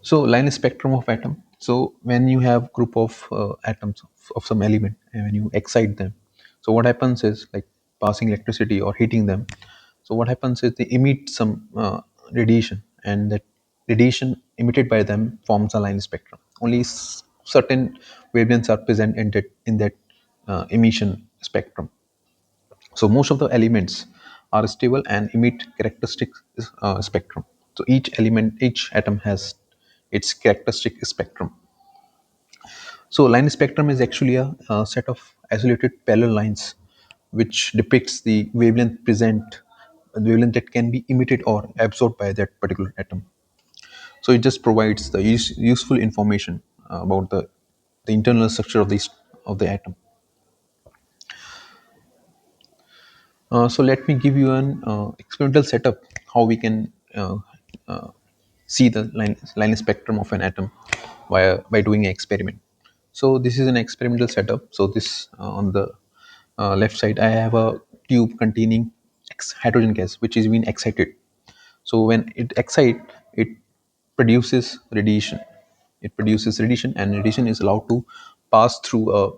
So line spectrum of atom. So when you have group of atoms of some element and when you excite them, so what happens is like passing electricity or heating them. So what happens is they emit some radiation, and that radiation emitted by them forms a line spectrum. Only certain wavelengths are present in that emission spectrum. So most of the elements are stable and emit characteristic spectrum. So each atom has its characteristic spectrum. So line spectrum is actually a set of isolated parallel lines which depicts the wavelength that can be emitted or absorbed by that particular atom. So it just provides the useful information about the internal structure of the atom. So let me give you an experimental setup how we can see the line spectrum of an atom by doing an experiment. So this is an experimental setup. So this on the left side, I have a tube containing hydrogen gas which is being excited. So when it excites, it produces radiation. It produces radiation, and radiation is allowed to pass through a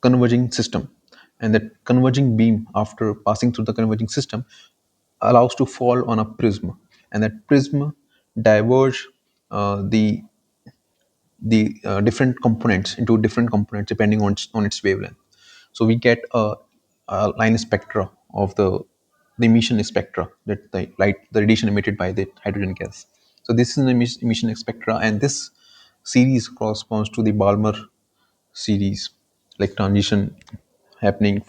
converging system, and that converging beam after passing through the converging system allows to fall on a prism, and that prism diverge the different components into different components depending on its wavelength. So we get a line spectra of the emission spectra, that the light, the radiation emitted by the hydrogen gas. So this is an emission spectra, and this series corresponds to the Balmer series, like transition happening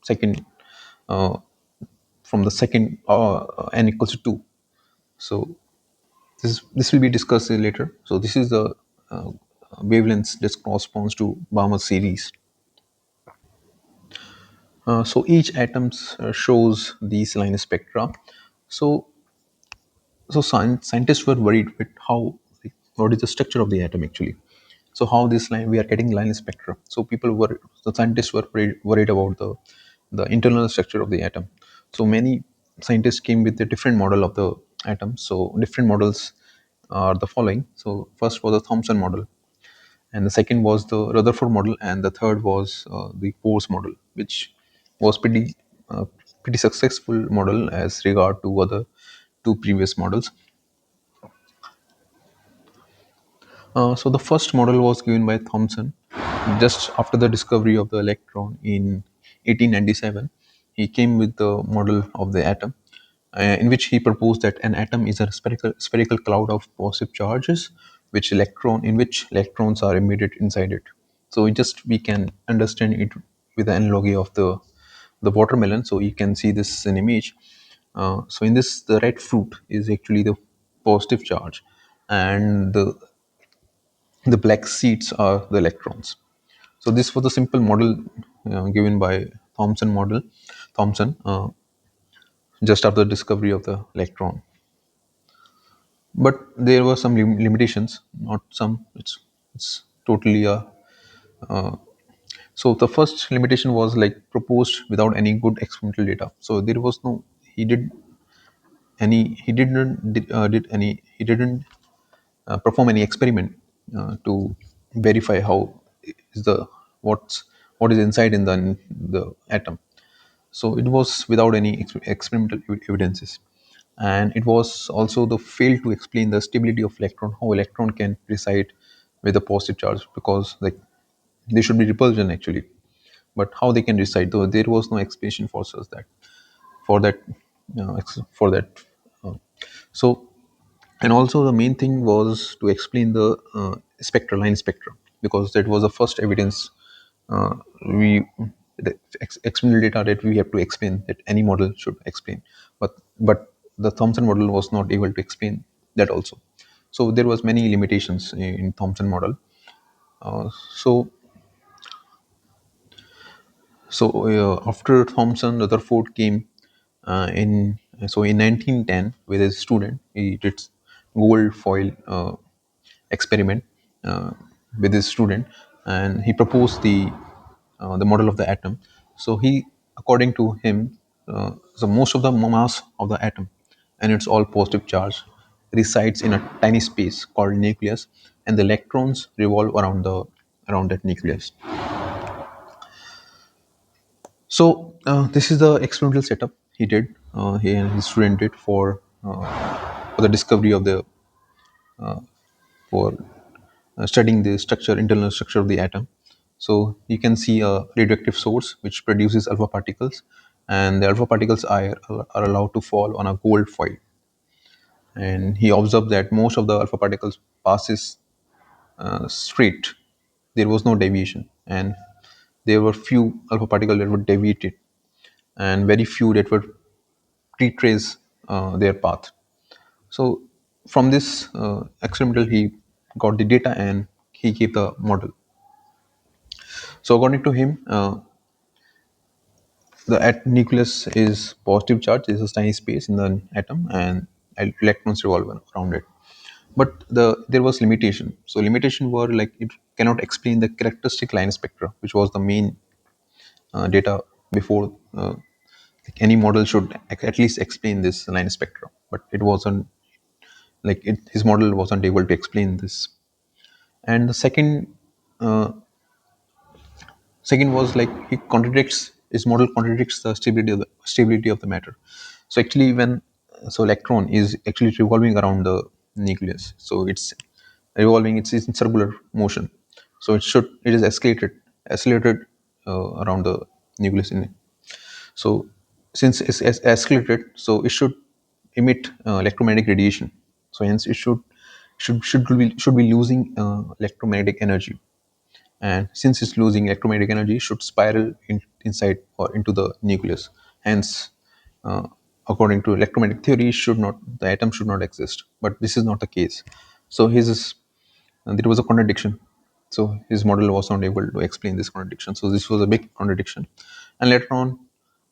second uh, from the second n equals to 2. So this will be discussed later. So this is the uh, wavelengths that corresponds to Balmer series. So each atoms shows these line spectra. So scientists were worried with how, like, what is the structure of the atom actually. So how this line we are getting line spectra. So the scientists were worried about the internal structure of the atom. So many scientists came with a different model of the atom. So different models are the following. So first was the Thomson model, and the second was the Rutherford model, and the third was the Bohr's model, which was uh, pretty successful model as regard to other two previous models. So the first model was given by Thomson just after the discovery of the electron in 1897. He came with the model of the atom, in which he proposed that an atom is a spherical cloud of positive charges, in which electrons are emitted inside it. So we can understand it with the analogy of the watermelon. So you can see this in image. So in this, the red fruit is actually the positive charge, and the black seeds are the electrons. So this was the simple model given by Thomson, just after the discovery of the electron. But there were some limitations, not some. It's totally a. So the first limitation was like proposed without any good experimental data. So there was no. He didn't he didn't perform any experiment to verify how is the what's what is inside in the atom. So it was without any experimental evidences, and it was also the fail to explain the stability of electron, how electron can reside with a positive charge, because like they should be repulsion actually, but how they can reside, though there was no explanation for that for that uh, so, and also the main thing was to explain the line spectrum, because that was the first evidence we the experimental data that we have to explain, that any model should explain. But the Thomson model was not able to explain that also. So there was many limitations in Thomson model. So after Thomson, Rutherford came in 1910 with his student. He did gold foil experiment uh, with his student, and he proposed the model of the atom. So according to him, so most of the mass of the atom, and it's all positive charge, resides in a tiny space called nucleus, and the electrons revolve around that nucleus. So this is the experimental setup he did. He and his student did for the discovery of the for studying the internal structure of the atom. So you can see a radioactive source which produces alpha particles, and the alpha particles are allowed to fall on a gold foil. And he observed that most of the alpha particles passes straight. There was no deviation, and there were few alpha particles that were deviated, and very few that were retrace their path. So from this experimental, he got the data and he gave the model. So according to him, the nucleus is positive charge. There's a tiny space in the atom, and electrons revolve around it. But there was limitation. So limitation were like it cannot explain the characteristic line spectra, which was the main data before. Like any model should at least explain this line spectra, but it wasn't like his model wasn't able to explain this. And the second was like he contradicts his model contradicts the stability of the matter. So actually when so electron is actually revolving around the nucleus, so it's revolving, it's in circular motion, so it is accelerated around the nucleus in it. So since it's escalated, so it should emit electromagnetic radiation. So hence it should be losing electromagnetic energy, and since it's losing electromagnetic energy, it should spiral inside or into the nucleus. Hence, uh, according to electromagnetic theory, should not the atom should not exist. But this is not the case. So there was a contradiction. So his model was not able to explain this contradiction. So this was a big contradiction. And later on,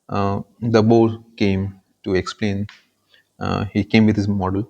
the Bohr came to explain. He came with his model,